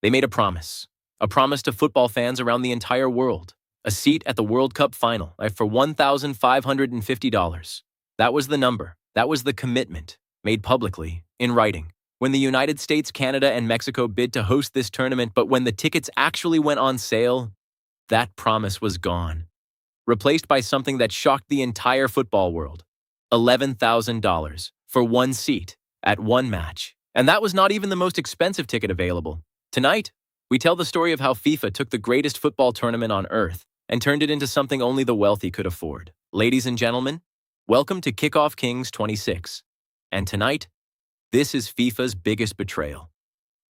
They made a promise to football fans around the entire world, a seat at the World Cup final for $1,550. That was the number, that was the commitment, made publicly, in writing. When the United States, Canada, and Mexico bid to host this tournament, but when the tickets actually went on sale, that promise was gone, replaced by something that shocked the entire football world. $11,000 for one seat at one match. And that was not even the most expensive ticket available. Tonight, we tell the story of how FIFA took the greatest football tournament on earth and turned it into something only the wealthy could afford. Ladies and gentlemen, welcome to Kickoff Kings 26. And tonight, this is FIFA's biggest betrayal.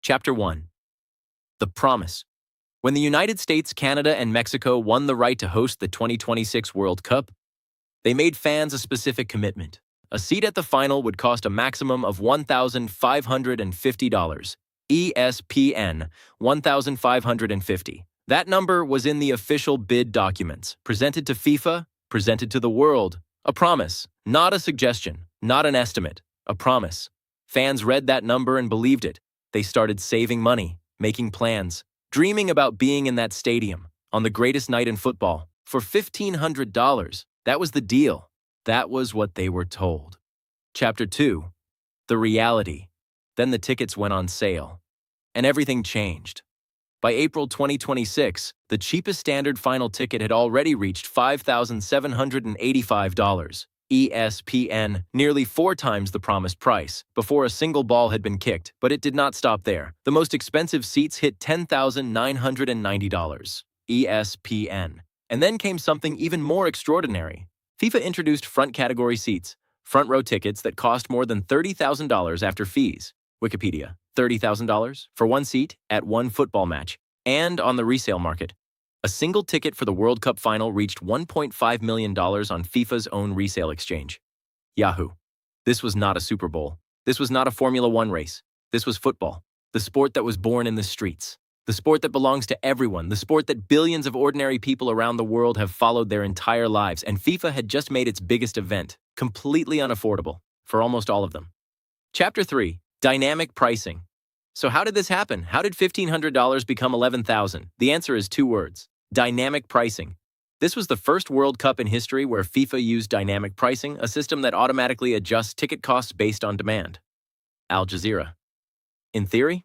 Chapter 1. The Promise. When the United States, Canada, and Mexico won the right to host the 2026 World Cup, they made fans a specific commitment. A seat at the final would cost a maximum of $1,550. ESPN, 1,550. That number was in the official bid documents, presented to FIFA, presented to the world. A promise, not a suggestion, not an estimate, a promise. Fans read that number and believed it. They started saving money, making plans, dreaming about being in that stadium on the greatest night in football for $1,500. That was the deal. That was what they were told. Chapter 2. The Reality. Then the tickets went on sale, and everything changed. By April 2026, the cheapest standard final ticket had already reached $5,785. ESPN, nearly 4 times the promised price, before a single ball had been kicked, but it did not stop there. The most expensive seats hit $10,990. ESPN. And then came something even more extraordinary. FIFA introduced front category seats, front row tickets that cost more than $30,000 after fees. Wikipedia, $30,000 for one seat at one football match. And on the resale market, a single ticket for the World Cup final reached $1.5 million on FIFA's own resale exchange. Yahoo. This was not a Super Bowl. This was not a Formula One race. This was football, the sport that was born in the streets, the sport that belongs to everyone, the sport that billions of ordinary people around the world have followed their entire lives, and FIFA had just made its biggest event, completely unaffordable, for almost all of them. Chapter 3. Dynamic pricing. So how did this happen? How did $1,500 become $11,000? The answer is 2 words. Dynamic pricing. This was the first World Cup in history where FIFA used dynamic pricing, a system that automatically adjusts ticket costs based on demand. Al Jazeera. In theory,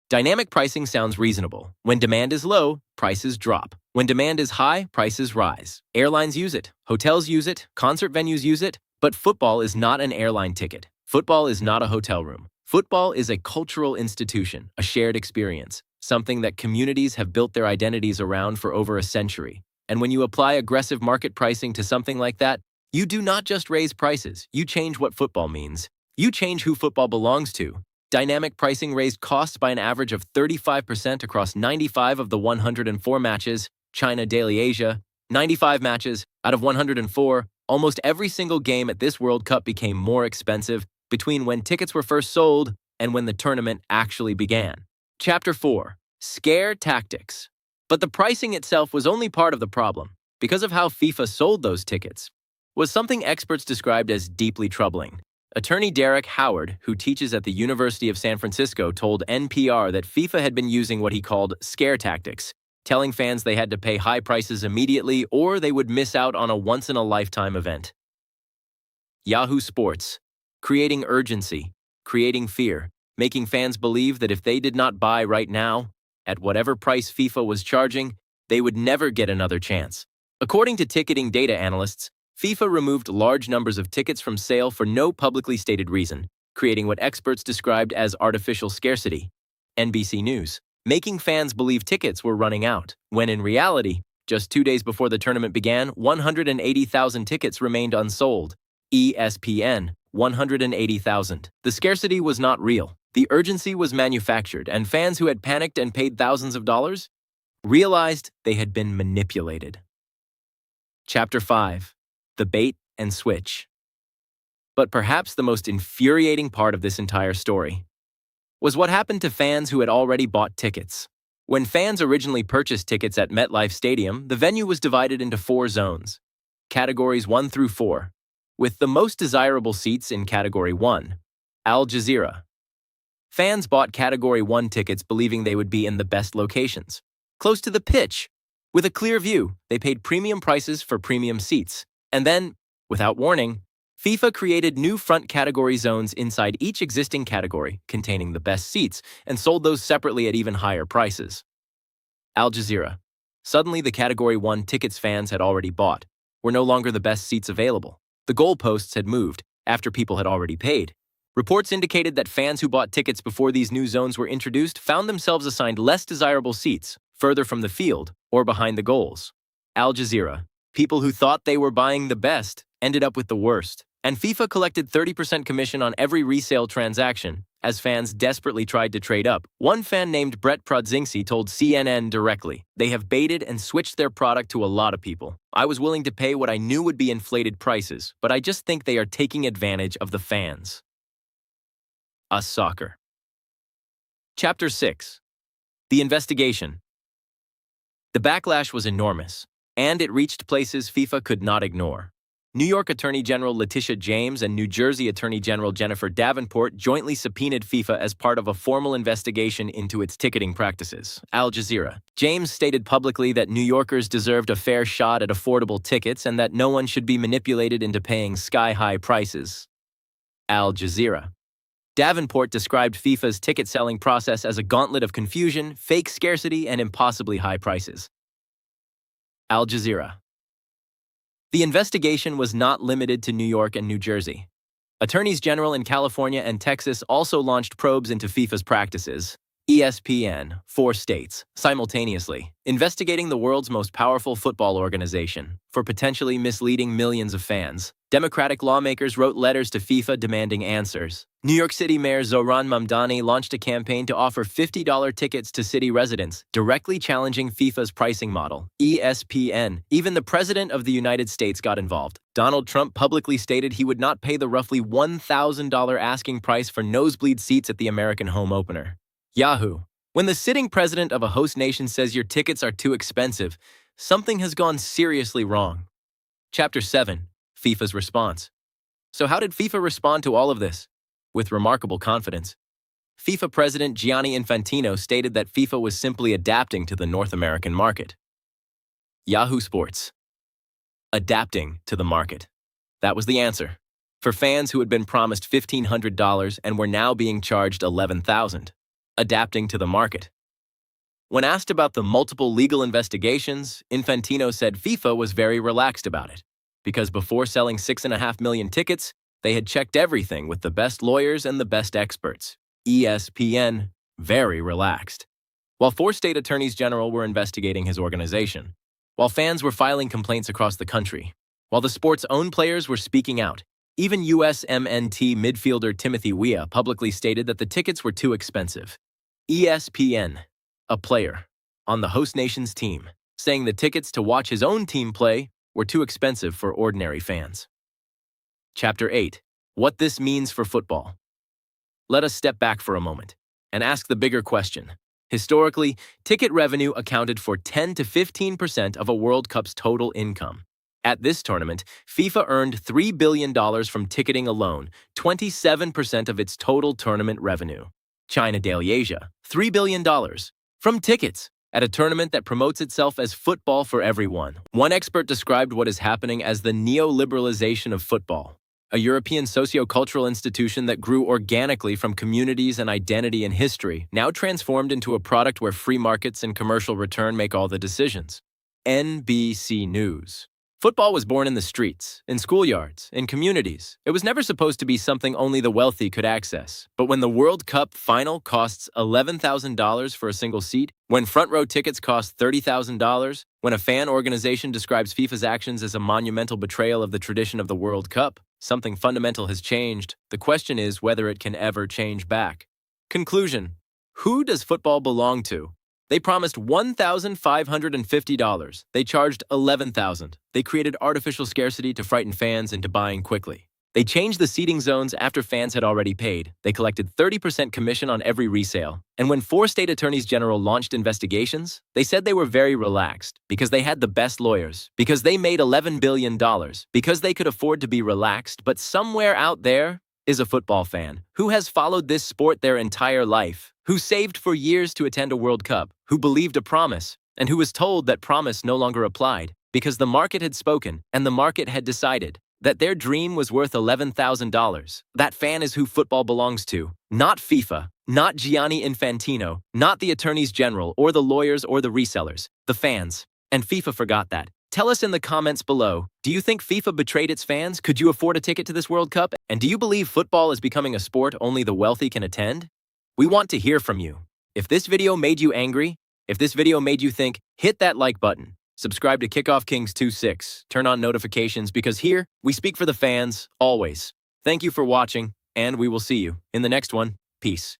dynamic pricing sounds reasonable. When demand is low, prices drop. When demand is high, prices rise. Airlines use it, hotels use it, concert venues use it, but football is not an airline ticket. Football is not a hotel room. Football is a cultural institution, a shared experience, something that communities have built their identities around for over a century. And when you apply aggressive market pricing to something like that, you do not just raise prices, you change what football means. You change who football belongs to. Dynamic pricing raised costs by an average of 35% across 95 of the 104 matches. China Daily Asia, 95 matches out of 104. Almost every single game at this World Cup became more expensive between when tickets were first sold and when the tournament actually began. Chapter 4. Scare Tactics. But the pricing itself was only part of the problem. Because of how FIFA sold those tickets, was something experts described as deeply troubling. Attorney Derek Howard, who teaches at the University of San Francisco, told NPR that FIFA had been using what he called scare tactics, telling fans they had to pay high prices immediately or they would miss out on a once-in-a-lifetime event. Yahoo Sports. Creating urgency, creating fear, making fans believe that if they did not buy right now, at whatever price FIFA was charging, they would never get another chance. According to ticketing data analysts, FIFA removed large numbers of tickets from sale for no publicly stated reason, creating what experts described as artificial scarcity. NBC News. Making fans believe tickets were running out, when in reality, just 2 days before the tournament began, 180,000 tickets remained unsold. ESPN. 180,000. The scarcity was not real. The urgency was manufactured, and fans who had panicked and paid thousands of dollars realized they had been manipulated. Chapter 5. The Bait and Switch. But perhaps the most infuriating part of this entire story was what happened to fans who had already bought tickets. When fans originally purchased tickets at MetLife Stadium, the venue was divided into 4 zones, categories 1 through 4. With the most desirable seats in Category 1, Al Jazeera. Fans bought Category 1 tickets believing they would be in the best locations, close to the pitch. With a clear view, they paid premium prices for premium seats. And then, without warning, FIFA created new front category zones inside each existing category containing the best seats and sold those separately at even higher prices. Al Jazeera. Suddenly, the Category 1 tickets fans had already bought were no longer the best seats available. The goalposts had moved after people had already paid. Reports indicated that fans who bought tickets before these new zones were introduced found themselves assigned less desirable seats, further from the field or behind the goals. Al Jazeera. People who thought they were buying the best ended up with the worst. And FIFA collected 30% commission on every resale transaction, as fans desperately tried to trade up. One fan named Brett Prodzingsi told CNN directly, "They have baited and switched their product to a lot of people. I was willing to pay what I knew would be inflated prices, but I just think they are taking advantage of the fans." Us Soccer. Chapter 6. The Investigation. The backlash was enormous, and it reached places FIFA could not ignore. New York Attorney General Letitia James and New Jersey Attorney General Jennifer Davenport jointly subpoenaed FIFA as part of a formal investigation into its ticketing practices. Al Jazeera. James stated publicly that New Yorkers deserved a fair shot at affordable tickets and that no one should be manipulated into paying sky-high prices. Al Jazeera. Davenport described FIFA's ticket-selling process as a gauntlet of confusion, fake scarcity, and impossibly high prices. Al Jazeera. The investigation was not limited to New York and New Jersey. Attorneys general in California and Texas also launched probes into FIFA's practices. ESPN, 4 states, simultaneously, investigating the world's most powerful football organization for potentially misleading millions of fans. Democratic lawmakers wrote letters to FIFA demanding answers. New York City Mayor Zohran Mamdani launched a campaign to offer $50 tickets to city residents, directly challenging FIFA's pricing model. ESPN. Even the President of the United States got involved. Donald Trump publicly stated he would not pay the roughly $1,000 asking price for nosebleed seats at the American home opener. Yahoo. When the sitting president of a host nation says your tickets are too expensive, something has gone seriously wrong. Chapter 7. FIFA's response. So how did FIFA respond to all of this? With remarkable confidence. FIFA President Gianni Infantino stated that FIFA was simply adapting to the North American market. Yahoo Sports. Adapting to the market. That was the answer. For fans who had been promised $1,500 and were now being charged $11,000. Adapting to the market. When asked about the multiple legal investigations, Infantino said FIFA was very relaxed about it, because before selling 6.5 million tickets, they had checked everything with the best lawyers and the best experts. ESPN, very relaxed. While 4 state attorneys general were investigating his organization, while fans were filing complaints across the country, while the sport's own players were speaking out, even USMNT midfielder Timothy Weah publicly stated that the tickets were too expensive. ESPN, a player, on the host nation's team, saying the tickets to watch his own team play were too expensive for ordinary fans. Chapter 8. What this means for football. Let us step back for a moment and ask the bigger question. Historically, ticket revenue accounted for 10 to 15% of a World Cup's total income. At this tournament, FIFA earned $3 billion from ticketing alone, 27% of its total tournament revenue. China Daily Asia, $3 billion from tickets at a tournament that promotes itself as football for everyone. One expert described what is happening as the neoliberalization of football, a European socio-cultural institution that grew organically from communities and identity and history, now transformed into a product where free markets and commercial return make all the decisions. NBC News. Football was born in the streets, in schoolyards, in communities. It was never supposed to be something only the wealthy could access. But when the World Cup final costs $11,000 for a single seat, when front-row tickets cost $30,000, when a fan organization describes FIFA's actions as a monumental betrayal of the tradition of the World Cup, something fundamental has changed. The question is whether it can ever change back. Conclusion. Who does football belong to? They promised $1,550. They charged $11,000. They created artificial scarcity to frighten fans into buying quickly. They changed the seating zones after fans had already paid. They collected 30% commission on every resale. And when 4 state attorneys general launched investigations, they said they were very relaxed because they had the best lawyers, because they made $11 billion, because they could afford to be relaxed. But somewhere out there, is a football fan who has followed this sport their entire life, who saved for years to attend a World Cup, who believed a promise, and who was told that promise no longer applied because the market had spoken and the market had decided that their dream was worth $11,000. That fan is who football belongs to, not FIFA, not Gianni Infantino, not the attorneys general or the lawyers or the resellers, the fans. And FIFA forgot that. Tell us in the comments below, do you think FIFA betrayed its fans? Could you afford a ticket to this World Cup? And do you believe football is becoming a sport only the wealthy can attend? We want to hear from you. If this video made you angry, if this video made you think, hit that like button. Subscribe to Kickoff Kings 26. Turn on notifications because here, we speak for the fans, always. Thank you for watching, and we will see you in the next one. Peace.